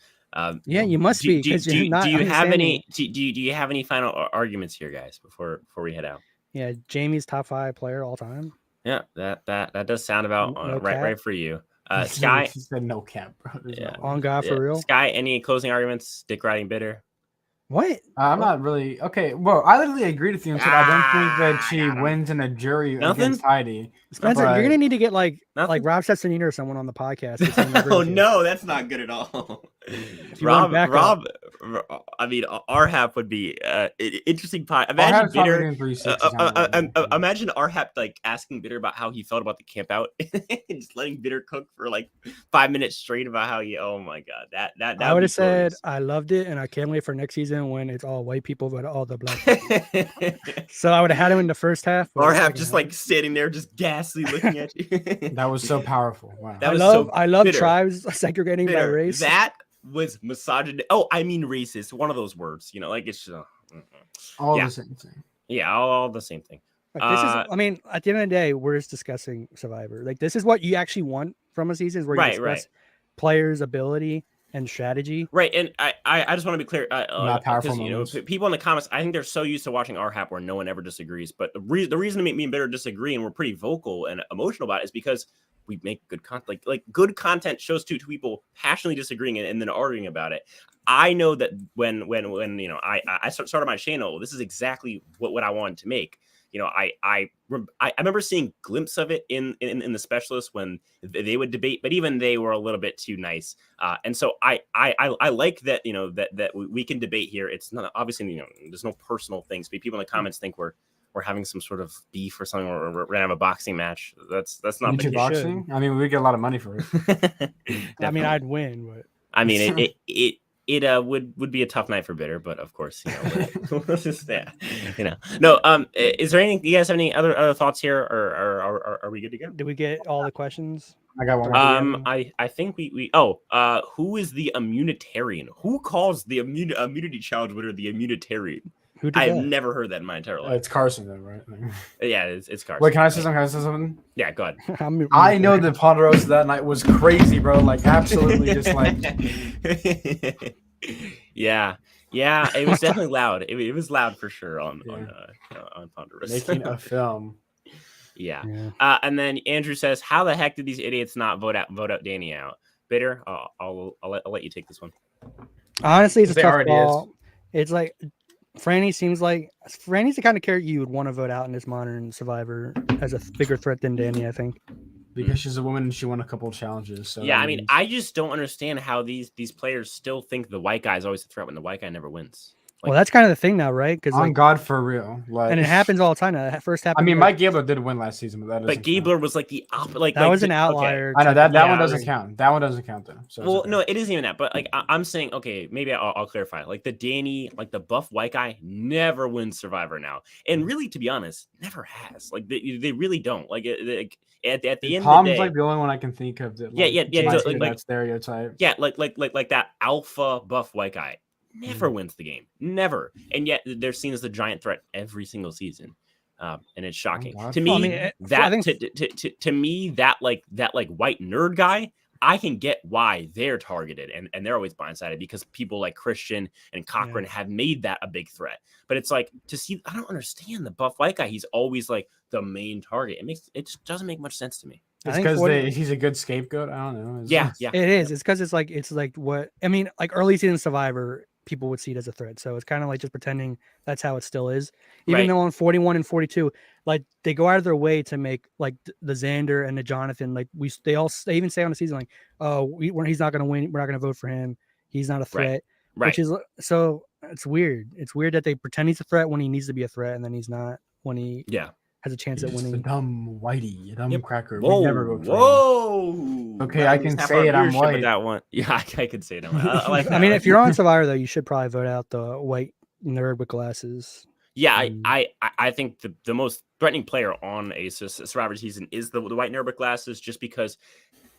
Yeah, you must be because you're not. Do you have any? Do you have any final arguments here, guys? Before we head out. Yeah, Jamie's top 5 player all time. Yeah, that does sound about right for you. Sky, she said no cap, bro. Yeah. On God, for real. Sky, any closing arguments? Dick riding bitter. What? I'm not really okay. Well, I literally agreed with you and said I don't think that she wins in a jury against Heidi. Spencer, you're gonna need to get like Rob Sessanita or someone on the podcast. Oh no, that's not good at all. Rob. I mean, RHAP would be interesting. Imagine Bitter. Imagine RHAP like asking Bitter about how he felt about the camp out, and just letting Bitter cook for like 5 minutes straight about how he. Oh my god, that I would have said I loved it, and I can't wait for next season when it's all white people but all the black people. So I would have had him in the first half. RHAP just like standing there, just ghastly looking at you. That was so powerful. Wow. I love tribes segregating by race. That was misogyny. Oh, I mean racist. One of those words, like it's just all the same thing. Yeah, all the same thing. Like, this is, I mean, at the end of the day, we're just discussing Survivor. Like, this is what you actually want from a season, is where you discuss players' ability and strategy. Right, and I just want to be clear. Not powerful people in the comments, I think they're so used to watching RHAP where no one ever disagrees. But the reason me and Bitter disagree and we're pretty vocal and emotional about it is because we make good content. Like good content shows two people passionately disagreeing and then arguing about it. I know that when I started my channel, this is exactly what I wanted to make. I remember seeing glimpses of it in the specialists when they would debate, but even they were a little bit too nice. And so I like that, that we can debate here. It's not obviously, there's no personal things, but people in the comments think we're having some sort of beef or something, or we're gonna have a boxing match. That's not the boxing. I mean, we get a lot of money for it. I mean, I'd win, but I mean, it would be a tough night for Bitter, but of course, we'll just No. Is there anything? You guys have any other thoughts here, or are we good to go? Did we get all the questions? I got one. I think we. Who is the immunitarian? Who calls the immunity challenge winner the immunitarian? I've never heard that in my entire life. It's Carson, then, right? Yeah, it's Carson. Wait, can I say something? Yeah, go ahead. I know the Ponderosa that night was crazy, bro. Like, absolutely, just like. Yeah, it was definitely loud. It was loud for sure on Ponderosa. Making a film. Yeah. And then Andrew says, "How the heck did these idiots not vote out Danny out?" Bitter. I'll let you take this one. Honestly, it's a tough call. It's like. Franny's the kind of character you would want to vote out in this modern Survivor as a bigger threat than Danny, I think. Because she's a woman and she won a couple of challenges. So yeah, I mean, I just don't understand how these players still think the white guy is always a threat when the white guy never wins. Well, that's kind of the thing now, right? Because on God, for real, and it happens all the time. That first happened. I mean, Mike Gabler did win last season, but Gabler was like the opposite. That was an outlier. Okay. I know that one doesn't count. That one doesn't count though. So no, it isn't even that. But like I'm saying, okay, maybe I'll clarify. Like the Danny, like the buff white guy, never wins Survivor now, and really, to be honest, never has. Like they really don't. Like at the end Palm's of the day, like the only one I can think of that. That stereotype. Yeah, like that alpha buff white guy. Never wins the game, never, and yet they're seen as the giant threat every single season, and it's shocking to me. To me, that white nerd guy, I can get why they're targeted and they're always blindsided because people like Christian and Cochran have made that a big threat. But it's like to see, I don't understand the buff white guy. He's always like the main target. It just doesn't make much sense to me. It's because he's a good scapegoat. I don't know. Yeah. It is. It's because it's like what I mean. Like early season Survivor, people would see it as a threat. So it's kind of like just pretending that's how it still is. Even though on 41 and 42, like they go out of their way to make like the Xander and the Jonathan, like they even say on the season like, oh, he's not going to win. We're not going to vote for him. He's not a threat. Right. Which is so it's weird. It's weird that they pretend he's a threat when he needs to be a threat, and then he's not when he has a chance at winning. A dumb whitey, a dumb cracker. Whoa, we never vote for him. Okay, I can say it. I'm white. That one. Yeah, I can say it. I mean, if you're on Survivor though, you should probably vote out the white nerd with glasses. Yeah, I think the most threatening player on a Survivor season is the white nerd with glasses, just because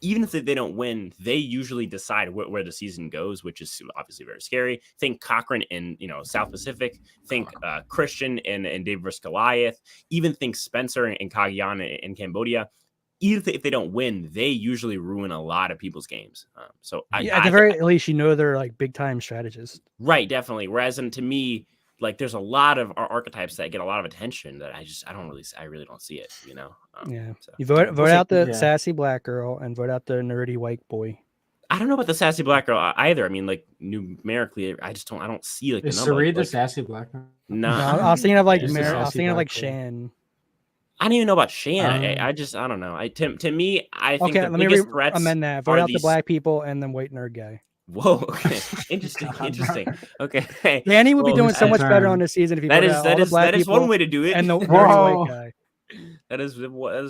even if they don't win, they usually decide where the season goes, which is obviously very scary. Think Cochran in South Pacific. Think Christian in David vs. Goliath. Even think Spencer and Cagayan in Cambodia. Even if they don't win, they usually ruin a lot of people's games. So at the very least, they're like big time strategists. Right, definitely. Whereas, to me, like there's a lot of archetypes that get a lot of attention that I really don't see it, So. You vote out the sassy black girl and vote out the nerdy white boy. I don't know about the sassy black girl either. I mean, like numerically, I don't see like the number. Is Sarid the sassy black girl? No, I was thinking of like I was thinking of like Shan. I don't even know about Shan. I don't know. To me, I think the biggest threats amend that. Vote out the black people and then white nerd guy. Whoa, okay. Interesting. Okay. Danny would be doing so much better on this season if he that is one way to do it. And the white guy. That is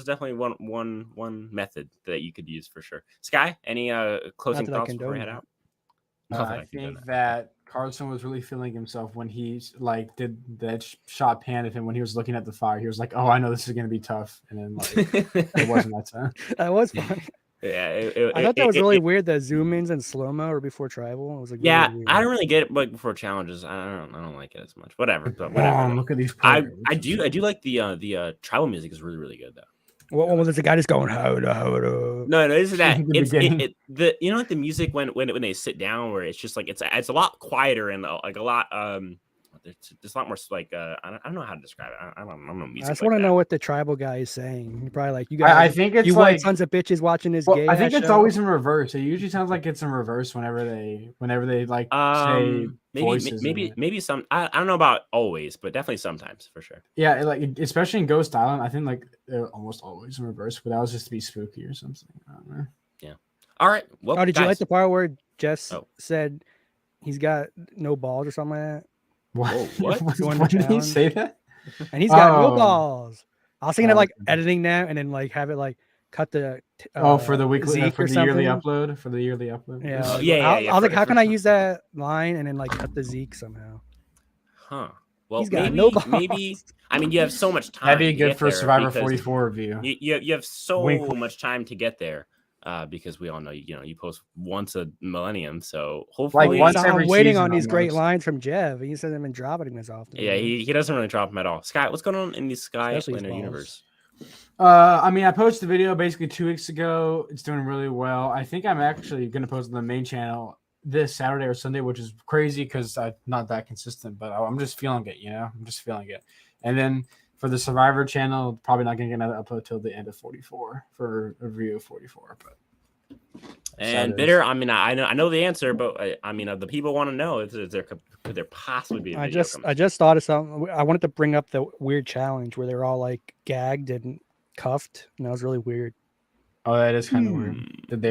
definitely one method that you could use for sure. Sky, any closing thoughts before we head out? I think that Carlson was really feeling himself when he like did that shot pan at him when he was looking at the fire. He was like, "Oh, I know this is gonna be tough," and then like it wasn't that time. That was funny. Yeah, I thought that was really weird. The zoom ins and slow mo or before tribal. It was like I really don't really get it like before challenges. I don't like it as much. Whatever. Look at these. I do like the tribal music is really really good though. What was it? The guy just going how No, isn't that it's like the music when they sit down where it's just like it's a lot quieter and like a lot there's a lot more like I don't know how to describe it. I don't know music. I just want to know what the tribal guy is saying. You're probably like you guys. I think it's you like white sons of bitches watching this gay. I think it's show. always in reverse. It usually sounds like it's in reverse whenever they like say maybe some. I don't know about always, but definitely sometimes for sure. Yeah, like especially in Ghost Island, I think like they're almost always in reverse. But that was just to be spooky or something. I don't know. Yeah. All right. Well, did you like the part where Jess said he's got no balls or something like that? What? What did he say that? And he's got no balls. I was thinking of like editing that and then like have it like cut the for the weekly for the yearly upload Yeah. I was like, how can I use that line and then like cut the Zeke somehow? Huh. Well, he's got no balls. Maybe. I mean, you have so much time. That'd be good for Survivor 44 review. You have so much time to get there. Because we all know, you post once a millennium, so hopefully like I'm waiting on these great lines from Jeff. He said they've been dropping this often. Yeah, he doesn't really drop them at all. Sky, what's going on in the Sky Planner universe? I mean, I posted the video basically 2 weeks ago. It's doing really well. I think I'm actually going to post on the main channel this Saturday or Sunday, which is crazy because I'm not that consistent, but I'm just feeling it. I'm just feeling it. And then for the Survivor channel, probably not going to get another upload till the end of 44 for a review of 44. But and Bitter, I mean, I know the answer, but I mean, the people want to know: could there possibly be? I just thought of something. I wanted to bring up the weird challenge where they're all like gagged and cuffed, and that was really weird. Oh, that is kind of weird.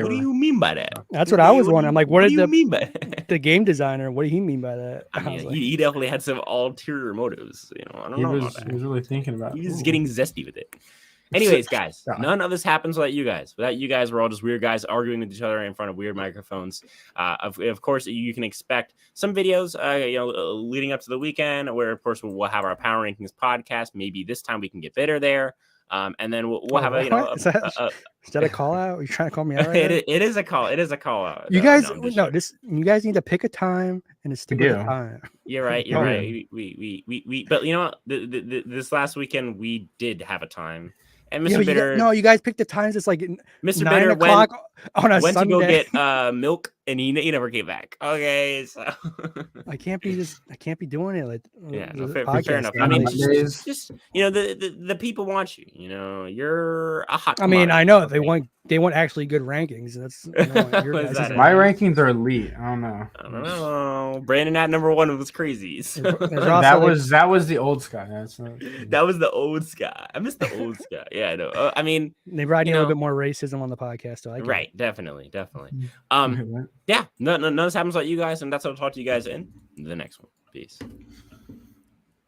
What do you mean by that? That's what I was wondering. I'm like, what do you mean by the game designer? What do he mean by that? I mean, he definitely had some ulterior motives. I don't know about that. He was really thinking about it. He was getting zesty with it. Anyways, guys, none of this happens without you guys. Without you guys, we're all just weird guys arguing with each other in front of weird microphones. Of course, you can expect some videos, leading up to the weekend, where of course we'll have our Power Rankings podcast. Maybe this time we can get Bitter there. And then we'll have is that a call out? Are you trying to call me out? Right it is a call. It is a call out. You guys, you guys need to pick a time and it's stick with the time. You're right. You're right. We but you know what? This last weekend we did have a time. And Mr. Bitter, you guys picked the times. It's like Mr. 9 Bitter o'clock on a went Sunday. to go get milk and he never came back. Okay, so I can't be doing it like fair enough. I mean, just the people want you. You're a hot. I mean, I know they want actually good rankings. That's my rankings are elite. I don't know. Brandon at number 1 was crazy. So. that was the old Sky. That was the old Sky. I miss the old Sky. Yeah, I know. I mean, they brought in a little bit more racism on the podcast. So right, definitely. Yeah, none of this happens like you guys, and that's what I'll talk to you guys in the next one. Peace.